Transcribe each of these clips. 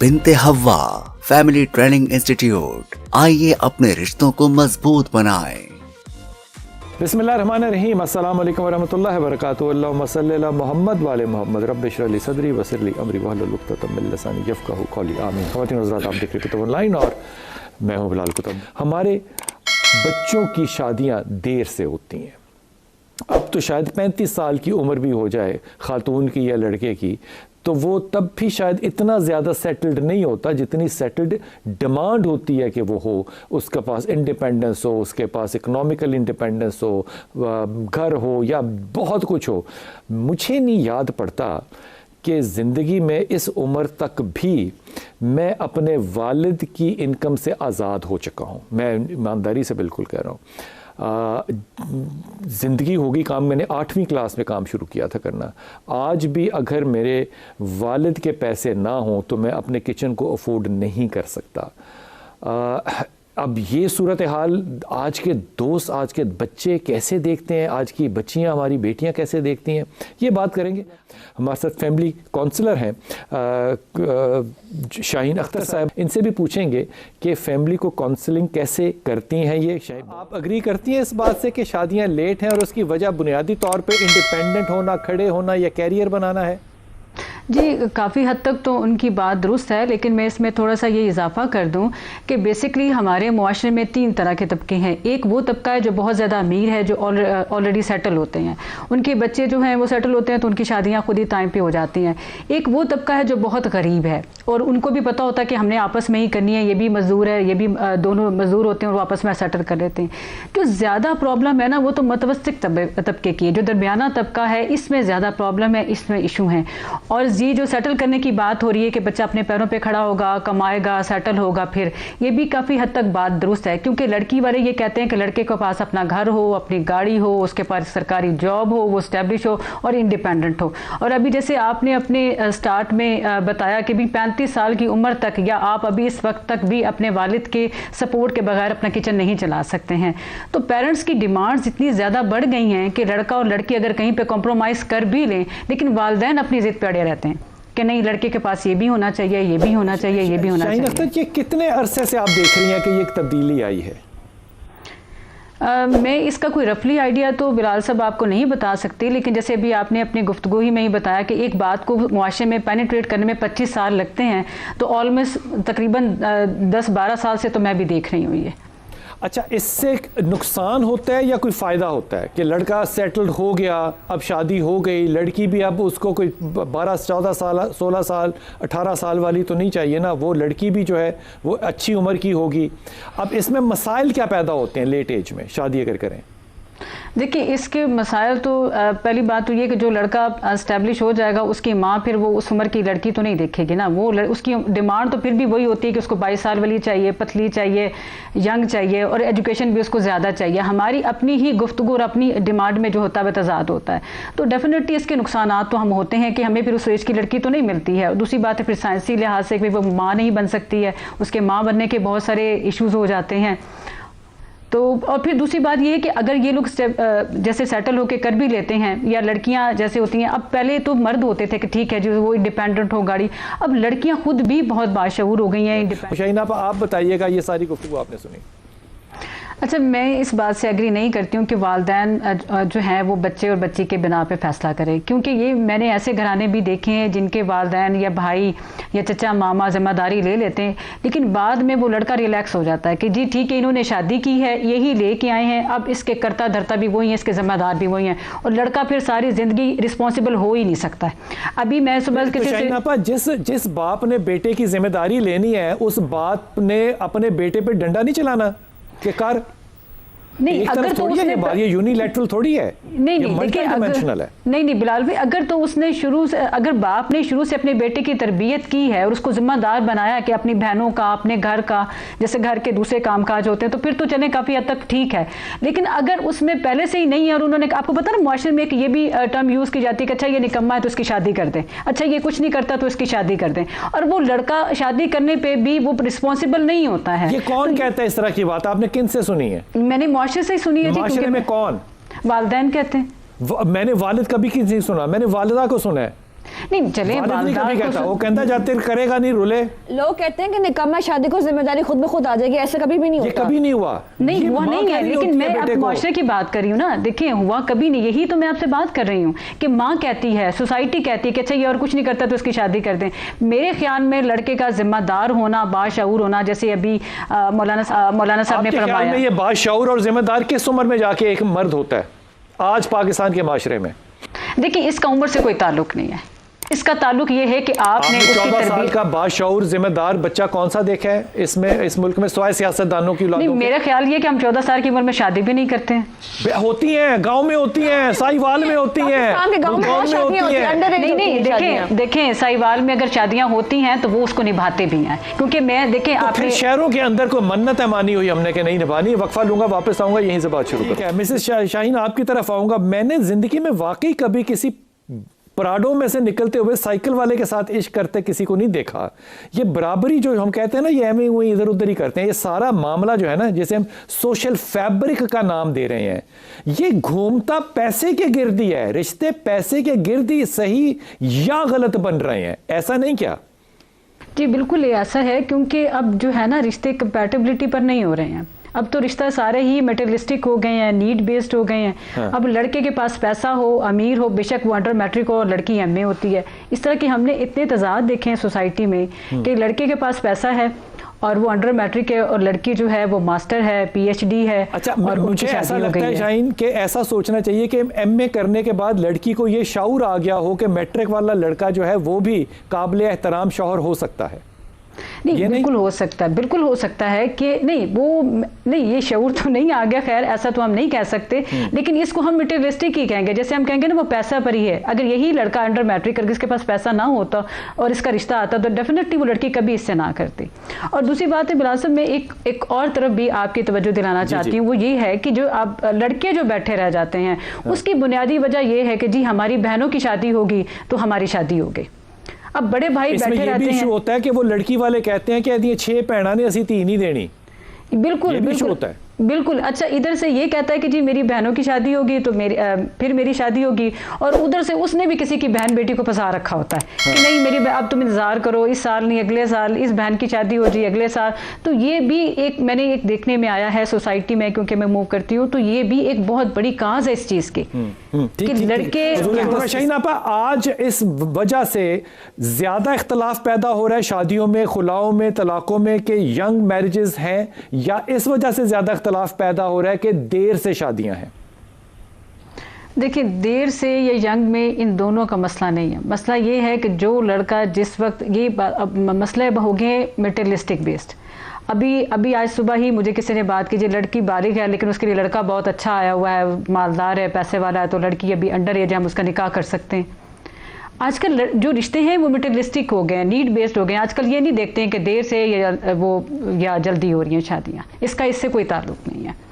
बिन्ते हव्वा family training institute, आइए अपने रिश्तों को मजबूत बनाएं। बिस्मिल्लाहिर्रहमानिर्रहीम, अस्सलाम वालेकुम वरहमतुल्लाहि वबरकातुहू। अल्लाहुम्मा सल्लि अला मुहम्मद व आले मुहम्मद। रब्बि इश्रह ली सदरी वयस्सिर ली अमरी वहलुल उक़दतम मिन लिसानी यफ़क़हू क़ौली। आमीन। ख़वातीन और हज़रात, आप देख रहे हैं कुतुब ऑनलाइन और मैं हूँ बिलाल कुतुब। हमारे बच्चों की शादियाँ देर से होती हैं। अब तो शायद 35 साल की उम्र भी हो जाए ख़ातून की या लड़के की, तो वो तब भी शायद इतना ज़्यादा सेटल्ड नहीं होता जितनी सेटल्ड डिमांड होती है कि वो हो। उसके पास इंडिपेंडेंस हो, उसके पास इकोनॉमिकल इंडिपेंडेंस हो, घर हो या बहुत कुछ हो। मुझे नहीं याद पड़ता कि ज़िंदगी में इस उम्र तक भी मैं अपने वालिद की इनकम से आज़ाद हो चुका हूँ। मैं ईमानदारी से बिल्कुल कह रहा हूँ। ज़िंदगी होगी काम, मैंने 8वीं क्लास में काम शुरू किया था करना। आज भी अगर मेरे वालिद के पैसे ना हों तो मैं अपने किचन को अफोर्ड नहीं कर सकता। अब ये सूरत हाल आज के दोस्त, आज के बच्चे कैसे देखते हैं, आज की बच्चियां, हमारी बेटियां कैसे देखती हैं, ये बात करेंगे। हमारे साथ फैमिली काउंसलर हैं शाहीन अख्तर साहब, इनसे भी पूछेंगे कि फैमिली को काउंसलिंग कैसे करती हैं ये। शाहीन, आप अग्री करती हैं इस बात से कि शादियां लेट हैं और उसकी वजह बुनियादी तौर पे इंडिपेंडेंट होना, खड़े होना या कैरियर बनाना है? जी, काफ़ी हद तक तो उनकी बात दुरुस्त है, लेकिन मैं इसमें थोड़ा सा ये इजाफा कर दूं कि बेसिकली हमारे मुआशरे में 3 तरह के तबके हैं। एक वो तबका है जो बहुत ज़्यादा अमीर है, जो ऑलरेडी सेटल होते हैं, उनके बच्चे जो हैं वो सेटल होते हैं तो उनकी शादियां खुद ही टाइम पे हो जाती हैं। एक वो तबका है जो बहुत गरीब है और उनको भी पता होता है कि हमने आपस में ही करनी है, ये भी मज़दूर है, ये भी दोनों मज़दूर होते हैं और वो आपस में सेटल कर लेते हैं। जो ज़्यादा प्रॉब्लम है ना वो तो मतवस्तिक तबके की है, जो दरमियाना तबका है, इसमें ज़्यादा प्रॉब्लम है, इसमें इशू हैं। और ये जो सेटल करने की बात हो रही है कि बच्चा अपने पैरों पे खड़ा होगा, कमाएगा, सेटल होगा, फिर ये भी काफ़ी हद तक बात दुरुस्त है, क्योंकि लड़की वाले ये कहते हैं कि लड़के के पास अपना घर हो, अपनी गाड़ी हो, उसके पास सरकारी जॉब हो, वो स्टैब्लिश हो और इंडिपेंडेंट हो। और अभी जैसे आपने अपने स्टार्ट में बताया कि भी 35 साल की उम्र तक या आप अभी इस वक्त तक भी अपने वालिद के सपोर्ट के बगैर अपना किचन नहीं चला सकते हैं। तो पेरेंट्स की डिमांड्स इतनी ज़्यादा बढ़ गई हैं कि लड़का और लड़की अगर कहीं पर कॉम्प्रोमाइज़ कर भी लें, लेकिन वालिदैन अपनी ज़िद पे अड़े रहते हैं कि नहीं, लड़के के पास ये भी होना चाहिए, ये भी होना चाहिए, ये भी होना चाहिए। शाहीन, ये कितने अरसे से आप देख रही हैं कि ये एक तब्दीली आई है? मैं इसका कोई रफली आइडिया तो बिलाल साहब आपको नहीं बता सकती, लेकिन जैसे अभी आपने अपनी गुफ्तगू ही में ही बताया कि एक बात को मुआशरे में पेनिट्रेट करने में 25 साल लगते हैं, तो ऑलमोस्ट तकरीबन 10-12 साल से तो मैं भी देख रही हूँ ये। अच्छा, इससे नुकसान होता है या कोई फ़ायदा होता है कि लड़का सेटल्ड हो गया, अब शादी हो गई, लड़की भी अब उसको कोई 12-14 साल, 16 साल, 18 साल वाली तो नहीं चाहिए ना, वो लड़की भी जो है वो अच्छी उम्र की होगी। अब इसमें मसाइल क्या पैदा होते हैं लेट एज में शादी अगर करें? देखिए, इसके मसाइल तो पहली बात तो ये कि जो लड़का एस्टेब्लिश हो जाएगा उसकी माँ फिर वो उस उम्र की लड़की तो नहीं देखेगी ना, वो उसकी डिमांड तो फिर भी वही होती है कि उसको 22 साल वाली चाहिए, पतली चाहिए, यंग चाहिए और एजुकेशन भी उसको ज़्यादा चाहिए। हमारी अपनी ही गुफ्तगू और अपनी डिमांड में जो होता है वह तज़ाद होता है, तो डेफिनेटली इसके नुकसान तो हम होते हैं कि हमें फिर उस एज की लड़की तो नहीं मिलती है। दूसरी बात है फिर साइंसी लिहाज से वो माँ नहीं बन सकती है, उसके माँ बनने के बहुत सारे इश्यूज़ हो जाते हैं। तो और फिर दूसरी बात ये है कि अगर ये लोग जैसे सेटल होकर कर भी लेते हैं, या लड़कियां जैसे होती हैं, अब पहले तो मर्द होते थे कि ठीक है जो वो इंडिपेंडेंट हो गाड़ी, अब लड़कियां खुद भी बहुत बाशऊर हो गई हैं। शाहीन, आप बताइएगा, ये सारी गुफ्तगू आपने सुनी। अच्छा, मैं इस बात से एग्री नहीं करती हूँ कि वालिदैन जो हैं वो बच्चे और बच्ची के बिना पे फैसला करें, क्योंकि ये मैंने ऐसे घराने भी देखे हैं जिनके वालिदैन या भाई या चचा मामा जिम्मेदारी ले लेते हैं, लेकिन बाद में वो लड़का रिलैक्स हो जाता है कि जी ठीक है, इन्होंने शादी की है, यही लेके आए हैं, अब इसके करता धरता भी वही है, इसके जिम्मेदार भी वही हैं, और लड़का फिर सारी ज़िंदगी रिस्पॉन्सिबल हो ही नहीं सकता है। अभी मैं सुबह जिस बाप ने बेटे की जिम्मेदारी लेनी है उस बाप ने अपने बेटे पे डंडा नहीं चलाना कि कर नहीं, अगर तो उसने ये यूनिलैटरल थोड़ी है, नहीं देखिए, नहीं बिलाल भाई, अगर तो उसने शुरू से, अगर बाप ने शुरू से अपने बेटे की तरबियत की है और उसको जिम्मेदार बनाया कि अपनी बहनों का, अपने घर का, जैसे घर के दूसरे कामकाज होते हैं, तो फिर तो चले काफ़ी हद तक ठीक है। लेकिन अगर उसमें पहले से ही नहीं है और उन्होंने, आपको पता ना मुआशरे में एक ये भी टर्म यूज़ की जाती है कि अच्छा ये निकम्मा है तो इसकी शादी कर दें, अच्छा ये कुछ नहीं करता तो इसकी शादी कर दें, और वो लड़का शादी करने पर भी वो रिस्पॉन्सिबल नहीं होता है। ये कौन कहता है इस तरह की बात? आपने किन से सुनी है? मैंने मुआशरे से ही सुनी है। मुआशरे में कौन? वालिदैन कहते हैं। मैंने वालिद कभी किसी नहीं सुना, मैंने वालिदा को सुना है। नहीं चले वो कहता जाते करेगा नहीं रुले। लोग कहते हैं कि निकाह शादी को जिम्मेदारी खुद ब खुद आ जाएगी, ऐसा कभी भी नहीं होता। कभी नहीं हुआ, नहीं हुआ नहीं है, लेकिन मैं अब मुआशरे की बात कर रही हूँ ना। देखिए हुआ कभी नहीं, यही तो मैं आपसे बात कर रही हूँ कि माँ कहती है, सोसाइटी कहती है कि अच्छा ये और कुछ नहीं करता तो उसकी शादी कर दें। मेरे ख्याल में लड़के का जिम्मेदार होना, बाशऊर होना, जैसे अभी मौलाना साहब ने फरमाया, ये बाशऊर और जिम्मेदार किस उम्र में जाके एक मर्द होता है आज पाकिस्तान के माशरे में? देखिए इसका उम्र से कोई ताल्लुक नहीं है, इसका ताल्लुक ये है कि आपने 14 साल का बाशऊर जिम्मेदार बच्चा कौन सा देखा है इसमें, इस मुल्क में सिवाय सियासतदानों की औलादों के? मेरा ख्याल ये कि हम 14 साल की उम्र में शादी भी नहीं करते हैं। होती हैं, गांव में होती हैं, साहिवाल में होती हैं, गांव में होती हैं। नहीं देखें साहिवाल में अगर शादियां होती हैं तो वो उसको निभाते भी हैं, क्योंकि मैं देखें आपने शहरों के अंदर कोई मन्नत है मानी हुई हमने कि नहीं निभानी। वक्फा लूंगा, वापस आऊंगा, यहीं से बात शुरू करें। मिसेस शाहीन आपकी तरफ आऊंगा। मैंने जिंदगी में वाकई कभी किसी पराडों में से निकलते हुए साइकिल वाले के साथ इश्क करते किसी को नहीं देखा। ये बराबरी जो हम कहते हैं ना, ये एवं वही इधर उधर ही करते हैं। ये सारा मामला जो है ना, जैसे हम सोशल फैब्रिक का नाम दे रहे हैं, ये घूमता पैसे के गिर्द ही है। रिश्ते पैसे के गिर्द ही सही या गलत बन रहे हैं, ऐसा नहीं क्या? जी बिल्कुल ऐसा है, क्योंकि अब जो है ना रिश्ते कंपैटिबिलिटी पर नहीं हो रहे हैं। अब तो रिश्ता सारे ही मेटेरियलिस्टिक हो गए हैं, नीड बेस्ड हो गए हैं। हाँ। अब लड़के के पास पैसा हो, अमीर हो, बेशक वो अंडर मैट्रिक हो और लड़की एमए होती है। इस तरह की हमने इतने तजाद देखे हैं सोसाइटी में कि लड़के के पास पैसा है और वो अंडर मैट्रिक है और लड़की जो है वो मास्टर है, पीएचडी है। अच्छा, और मुझे ऐसा लगता है शाहीन कि ऐसा सोचना चाहिए कि एमए करने के बाद लड़की को ये शाऊर आ गया हो कि मैट्रिक वाला लड़का जो है वो भी काबिल एहतराम शौहर हो सकता है। नहीं बिल्कुल हो सकता है, बिल्कुल हो सकता है कि नहीं वो नहीं, ये शऊर तो नहीं आ गया, खैर ऐसा तो हम नहीं कह सकते, लेकिन इसको हम मटेरियलिस्टिक ही कहेंगे। जैसे हम कहेंगे ना वो पैसा पर ही है। अगर यही लड़का अंडर मैट्रिक करके इसके पास पैसा ना होता और इसका रिश्ता आता तो डेफिनेटली वो लड़की कभी इससे ना करती। और दूसरी बात है बिलाल साहब, मैं एक और तरफ भी आपकी तवज्जो दिलाना चाहती हूँ, वो ये है कि जो आप लड़के जो बैठे रह जाते हैं उसकी बुनियादी वजह ये है कि जी हमारी बहनों की शादी होगी तो हमारी शादी होगी। अब बड़े भाई बैठे रहते हैं, होता है कि वो लड़की वाले कहते हैं कि 6 भैणा ने असी 3 नहीं देनी। बिल्कुल बिल्कुल होता है, बिल्कुल। अच्छा, इधर से ये कहता है कि जी मेरी बहनों की शादी होगी तो फिर मेरी शादी होगी, और उधर से उसने भी किसी की बहन बेटी को फंसा रखा होता है कि नहीं मेरी अब तुम इंतजार करो, इस साल नहीं अगले साल इस बहन की शादी हो जी अगले साल। तो ये भी एक मैंने एक देखने में आया है सोसाइटी में, क्योंकि मैं मूव करती हूँ, तो ये भी एक बहुत बड़ी काज है इस चीज की कि लड़के। शाहीन आपा, आज इस वजह से ज्यादा इख्तलाफ पैदा हो रहा है शादियों में, खुलाओं में, तलाकों में कि यंग मैरिजेस हैं, या इस वजह से ज्यादा इख्तलाफ पैदा हो रहा है कि देर से शादियां हैं? देखिए देर से या यंग में इन दोनों का मसला नहीं है। मसला ये है कि जो लड़का जिस वक्त ये मसले हो गए मटेरियलिस्टिक बेस्ड। अभी आज सुबह ही मुझे किसी ने बात की, लड़की बालिग है लेकिन उसके लिए लड़का बहुत अच्छा आया हुआ है, मालदार है, पैसे वाला है, तो लड़की अभी अंडर एज है, हम उसका निकाह कर सकते हैं। आजकल जो रिश्ते हैं वो मटेरियलिस्टिक हो गए हैं, नीड बेस्ड हो गए हैं। आजकल ये नहीं देखते हैं कि देर से या जल्दी हो रही हैं शादियाँ, इससे कोई ताल्लुक नहीं है।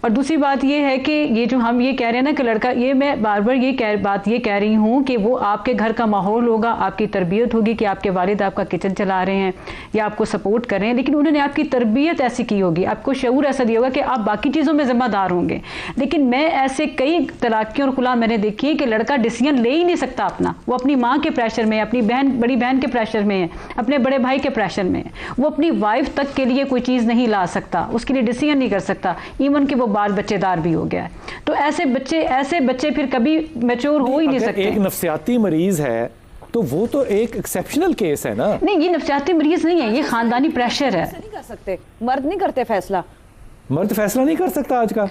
और दूसरी बात ये है कि ये जो हम ये कह रहे हैं ना कि लड़का, ये मैं बार बार ये कह रही हूँ कि वो आपके घर का माहौल होगा, आपकी तरबियत होगी कि आपके वालिद आपका किचन चला रहे हैं या आपको सपोर्ट कर रहे हैं, लेकिन उन्होंने आपकी तरबियत ऐसी की होगी, आपको शऊर ऐसा दिया होगा कि आप बाकी चीज़ों में ज़िम्मेदार होंगे। लेकिन मैं ऐसे कई तलाक़ियों और खुला मैंने देखी है कि लड़का डिसीजन ले ही नहीं सकता अपना, वो अपनी माँ के प्रेशर में है, अपनी बड़ी बहन के प्रेशर में है, अपने बड़े भाई के प्रेशर में है, वो अपनी वाइफ तक के लिए कोई चीज़ नहीं ला सकता, उसके लिए डिसीजन नहीं कर सकता, इवन कि वो बाल बच्चेदार भी हो गया है। तो ऐसे बच्चे फिर कभी मैच्योर हो ही नहीं सकते। एक नफ्सियाती मरीज है तो वो तो एक एक्सेप्शनल केस है ना। नहीं, ये नफ्सियाती मरीज नहीं है, ये खानदानी प्रेशर है। नहीं कर सकते, मर्द नहीं करते फैसला, मर्द फैसला नहीं कर सकता आज का।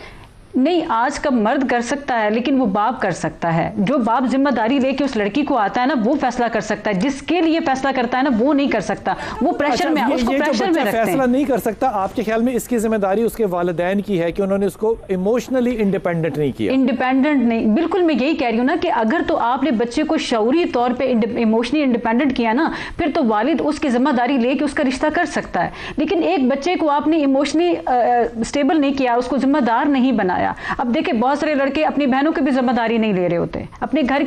नहीं, आज का मर्द कर सकता है, लेकिन वो बाप कर सकता है। जो बाप जिम्मेदारी लेके उस लड़की को आता है ना, वो फैसला कर सकता है। जिसके लिए फैसला करता है ना, वो नहीं कर सकता, वो प्रेशर में, उसको प्रेशर में रखते हैं। फैसला नहीं कर सकता, आपके ख्याल में इसकी जिम्मेदारी उसके वालिदैन की है कि उन्होंने उसको इमोशनली इंडिपेंडेंट नहीं किया? इंडिपेंडेंट नहीं, बिल्कुल मैं यही कह रही हूँ ना कि अगर तो आपने बच्चे को शऊरी तौर पे इमोशनली इंडिपेंडेंट किया ना, फिर तो वालिद उसकी जिम्मेदारी लेके उसका रिश्ता कर सकता है। लेकिन एक बच्चे को आपने इमोशनली स्टेबल नहीं किया, उसको जिम्मेदार नहीं बनाया। अब देखिए बहुत सारे लड़के अपनी बहनों की भी जिम्मेदारी नहीं ले रहे होते, अपने घर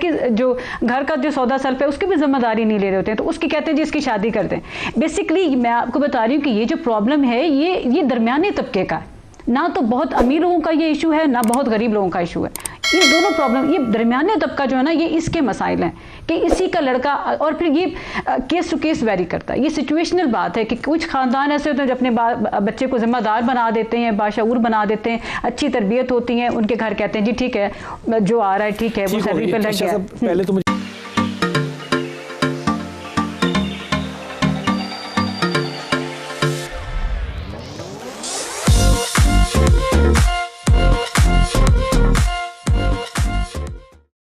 का जो सौदा सल्फ है उसकी भी जिम्मेदारी नहीं ले रहे होते हैं, तो उसकी कहते हैं जी इसकी शादी कर दें। बेसिकली मैं आपको बता रही हूँ कि ये जो प्रॉब्लम है ये दरमियाने तबके का है, ना तो बहुत अमीर लोगों का ये इशू है, ना बहुत गरीब लोगों का इशू है। ये दोनों प्रॉब्लम, ये दरमियाने तबका जो है ना, ये इसके मसाइल हैं कि इसी का लड़का, और फिर ये केस टू केस वेरी करता है। ये सिचुएशनल बात है कि कुछ खानदान ऐसे होते हैं जो अपने बच्चे को जिम्मेदार बना देते हैं, बाशऊर बना देते हैं, अच्छी तरबियत होती है, उनके घर कहते हैं जी ठीक है जो आ रहा है ठीक है, वो सैलरी पे लग गया। पहले तो मुझे